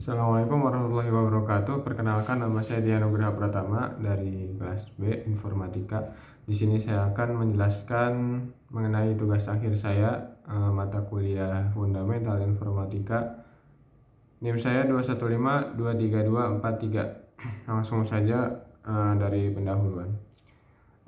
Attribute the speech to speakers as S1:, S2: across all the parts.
S1: Assalamualaikum warahmatullahi wabarakatuh. Perkenalkan, nama saya Dian Nugraha Pratama dari kelas B Informatika. Di sini saya akan menjelaskan mengenai tugas akhir saya, mata kuliah Fundamental Informatika. NIM saya 215232243. Langsung saja dari pendahuluan.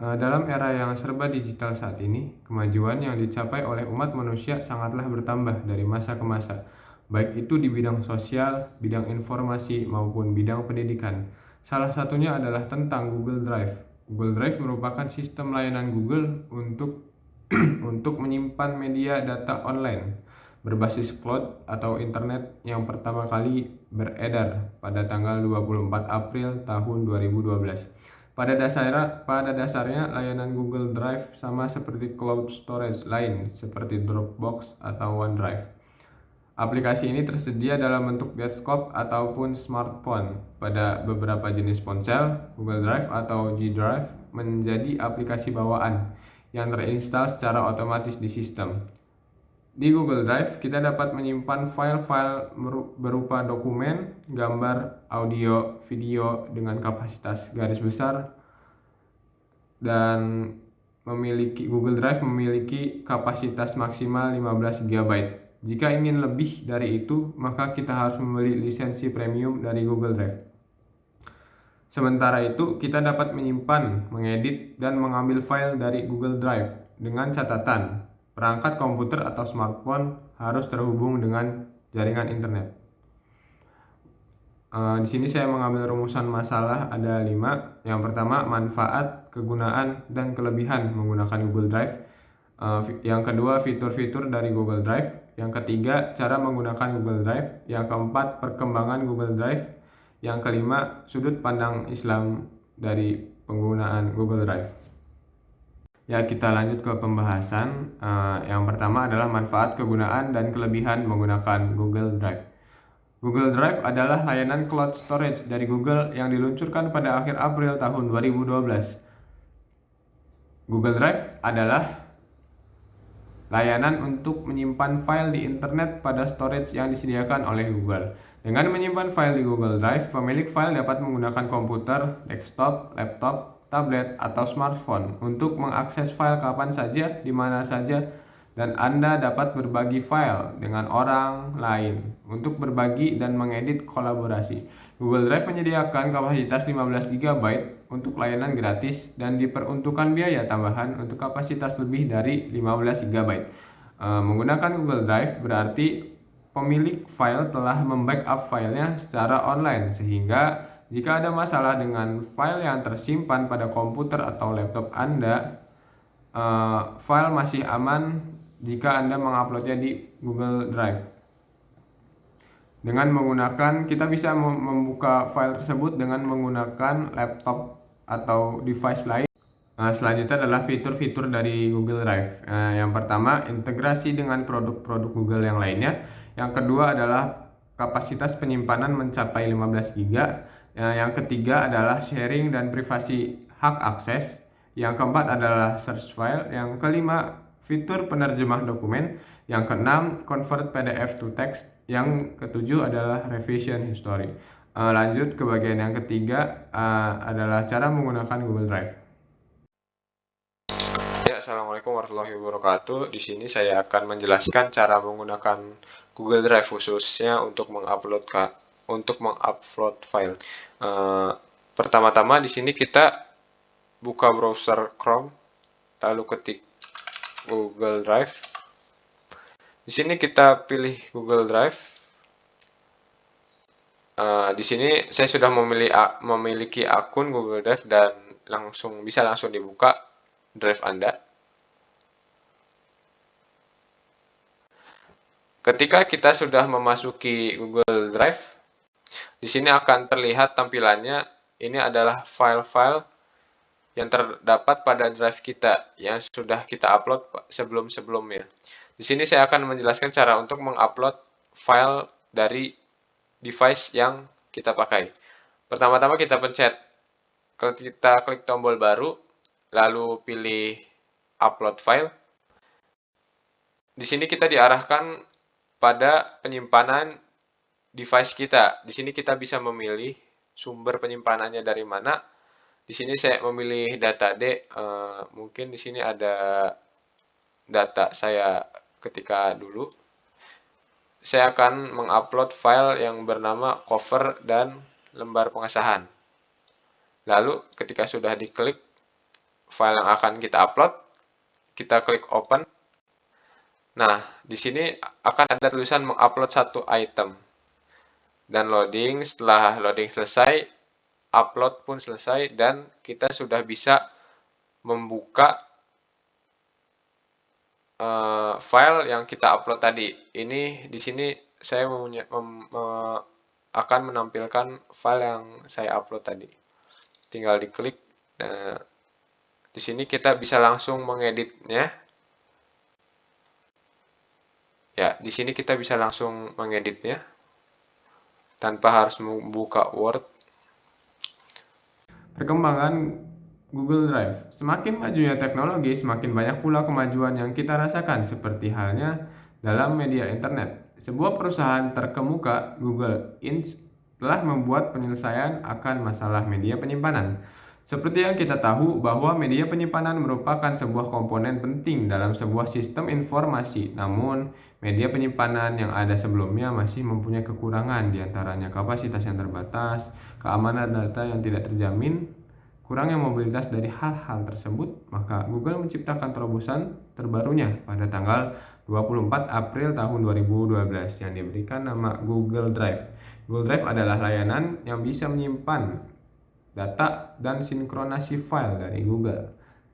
S1: Dalam era yang serba digital saat ini, kemajuan yang dicapai oleh umat manusia sangatlah bertambah dari masa ke masa, baik itu di bidang sosial, bidang informasi, maupun bidang pendidikan. Salah satunya adalah tentang Google Drive. Google Drive merupakan sistem layanan Google untuk untuk menyimpan media data online berbasis cloud atau internet yang pertama kali beredar pada tanggal 24 April tahun 2012. Pada dasarnya, layanan Google Drive sama seperti cloud storage lain seperti Dropbox atau OneDrive. Aplikasi ini tersedia dalam bentuk desktop ataupun smartphone. Pada beberapa jenis ponsel, Google Drive atau G Drive menjadi aplikasi bawaan yang terinstal secara otomatis di sistem. Di Google Drive, kita dapat menyimpan file-file berupa dokumen, gambar, audio, video dengan kapasitas garis besar, dan Google Drive memiliki kapasitas maksimal 15 GB. Jika ingin lebih dari itu, maka kita harus membeli lisensi premium dari Google Drive. Sementara itu, kita dapat menyimpan, mengedit, dan mengambil file dari Google Drive dengan catatan perangkat komputer atau smartphone harus terhubung dengan jaringan internet. Di sini saya mengambil rumusan masalah ada 5. Yang pertama, manfaat, kegunaan, dan kelebihan menggunakan Google Drive. Yang kedua, fitur-fitur dari Google Drive. Yang ketiga, cara menggunakan Google Drive. Yang keempat, perkembangan Google Drive. Yang kelima, sudut pandang Islam dari penggunaan Google Drive. Ya, kita lanjut ke pembahasan. Yang pertama adalah manfaat, kegunaan, dan kelebihan menggunakan Google Drive. Google Drive adalah layanan cloud storage dari Google yang diluncurkan pada akhir April tahun 2012. Google Drive adalah layanan untuk menyimpan file di internet pada storage yang disediakan oleh Google. Dengan menyimpan file di Google Drive, pemilik file dapat menggunakan komputer, desktop, laptop, tablet, atau smartphone untuk mengakses file kapan saja, di mana saja, dan Anda dapat berbagi file dengan orang lain untuk berbagi dan mengedit kolaborasi. Google Drive menyediakan kapasitas 15 GB untuk layanan gratis dan diperuntukkan biaya tambahan untuk kapasitas lebih dari 15 GB. Menggunakan Google Drive berarti pemilik file telah membackup filenya secara online, sehingga jika ada masalah dengan file yang tersimpan pada komputer atau laptop Anda, file masih aman jika Anda menguploadnya di Google Drive. Kita bisa membuka file tersebut dengan menggunakan laptop atau device lain. Selanjutnya adalah fitur-fitur dari Google Drive. Yang pertama, integrasi dengan produk-produk Google yang lainnya. Yang kedua adalah kapasitas penyimpanan mencapai 15 GB. Yang ketiga adalah sharing dan privasi hak akses. Yang keempat adalah search file. Yang kelima, fitur penerjemah dokumen. Yang keenam, convert PDF to text. Yang ketujuh adalah revision history. Lanjut ke bagian yang ketiga, adalah cara menggunakan Google Drive. Ya, Assalamualaikum warahmatullahi wabarakatuh. Di sini saya akan menjelaskan cara menggunakan Google Drive khususnya untuk mengupload file. Pertama-tama di sini kita buka browser Chrome, lalu ketik Google Drive. Di sini kita pilih Google Drive. Di sini saya sudah memiliki akun Google Drive dan bisa langsung dibuka drive Anda. Ketika kita sudah memasuki Google Drive, di sini akan terlihat tampilannya. Ini adalah file-file yang terdapat pada drive kita yang sudah kita upload sebelum-sebelumnya. Di sini saya akan menjelaskan cara untuk mengupload file dari device yang kita pakai. Pertama-tama kita klik tombol baru, lalu pilih upload file. Di sini kita diarahkan pada penyimpanan device kita. Di sini kita bisa memilih sumber penyimpanannya dari mana. Di sini saya memilih data D. Mungkin di sini ada data saya ketika dulu. Saya akan mengupload file yang bernama cover dan lembar pengesahan. Lalu ketika sudah diklik file yang akan kita upload, kita klik open. Nah, di sini akan ada tulisan mengupload satu item. Dan loading, setelah loading selesai, upload pun selesai, dan kita sudah bisa membuka file yang kita upload tadi. Ini di sini saya akan menampilkan file yang saya upload tadi. Tinggal diklik. Nah, di sini kita bisa langsung mengeditnya. Ya, di sini kita bisa langsung mengeditnya tanpa harus membuka Word. Perkembangan Google Drive. Semakin majunya teknologi, semakin banyak pula kemajuan yang kita rasakan, seperti halnya dalam media internet. Sebuah perusahaan terkemuka, Google Inc., telah membuat penyelesaian akan masalah media penyimpanan. Seperti yang kita tahu bahwa media penyimpanan merupakan sebuah komponen penting dalam sebuah sistem informasi. Namun, media penyimpanan yang ada sebelumnya masih mempunyai kekurangan, diantaranya kapasitas yang terbatas, keamanan data yang tidak terjamin, kurangnya mobilitas. Dari hal-hal tersebut, maka Google menciptakan terobosan terbarunya pada tanggal 24 April tahun 2012 yang diberikan nama Google Drive. Google Drive adalah layanan yang bisa menyimpan data dan sinkronasi file dari Google.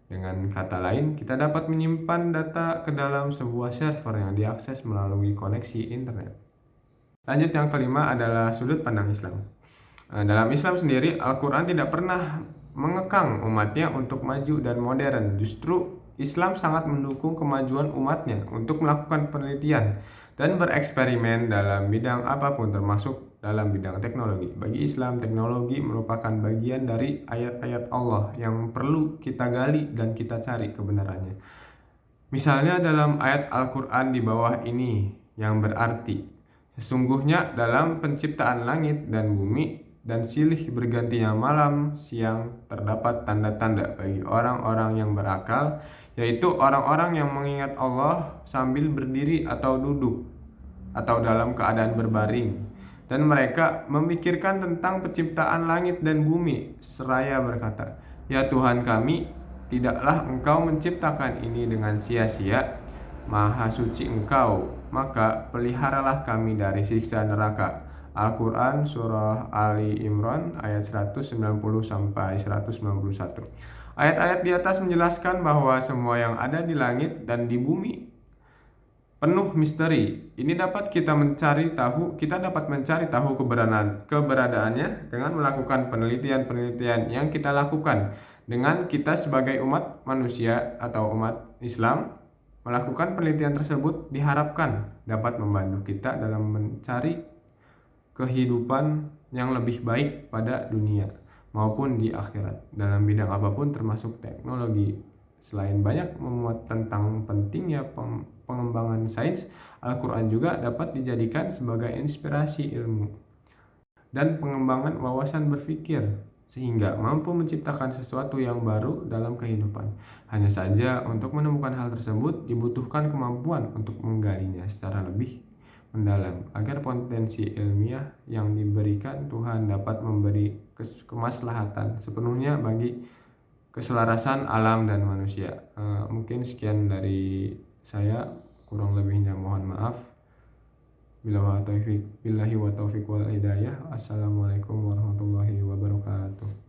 S1: Dengan kata lain, kita dapat menyimpan data ke dalam sebuah server yang diakses melalui koneksi internet. Lanjut, yang kelima adalah sudut pandang Islam. Dalam Islam sendiri, Al-Quran tidak pernah mengekang umatnya untuk maju dan modern. Justru Islam sangat mendukung kemajuan umatnya untuk melakukan penelitian dan bereksperimen dalam bidang apapun, termasuk dalam bidang teknologi. Bagi Islam, teknologi merupakan bagian dari ayat-ayat Allah yang perlu kita gali dan kita cari kebenarannya. Misalnya dalam ayat Al-Quran di bawah ini yang berarti, sesungguhnya dalam penciptaan langit dan bumi dan silih bergantinya malam siang terdapat tanda-tanda bagi orang-orang yang berakal, yaitu orang-orang yang mengingat Allah sambil berdiri atau duduk atau dalam keadaan berbaring, dan mereka memikirkan tentang penciptaan langit dan bumi seraya berkata, "Ya Tuhan kami, tidaklah Engkau menciptakan ini dengan sia-sia. Maha suci Engkau, maka peliharalah kami dari siksa neraka." Al-Quran Surah Ali Imran ayat 190-191. Ayat-ayat di atas menjelaskan bahwa semua yang ada di langit dan di bumi penuh misteri. Ini dapat kita dapat mencari tahu keberadaannya dengan melakukan penelitian-penelitian yang kita lakukan. Dengan kita sebagai umat manusia atau umat Islam melakukan penelitian tersebut, diharapkan dapat membantu kita dalam mencari kehidupan yang lebih baik pada dunia maupun di akhirat dalam bidang apapun, termasuk teknologi. Selain banyak memuat tentang pentingnya pengembangan sains, Al-Quran juga dapat dijadikan sebagai inspirasi ilmu dan pengembangan wawasan berpikir, sehingga mampu menciptakan sesuatu yang baru dalam kehidupan. Hanya saja untuk menemukan hal tersebut dibutuhkan kemampuan untuk menggalinya secara lebih mendalam, agar potensi ilmiah yang diberikan Tuhan dapat memberi kemaslahatan sepenuhnya bagi keselarasan alam dan manusia. Mungkin sekian dari saya, kurang lebihnya mohon maaf. Billahi wa taufiq wal hidayah. Assalamualaikum warahmatullahi wabarakatuh.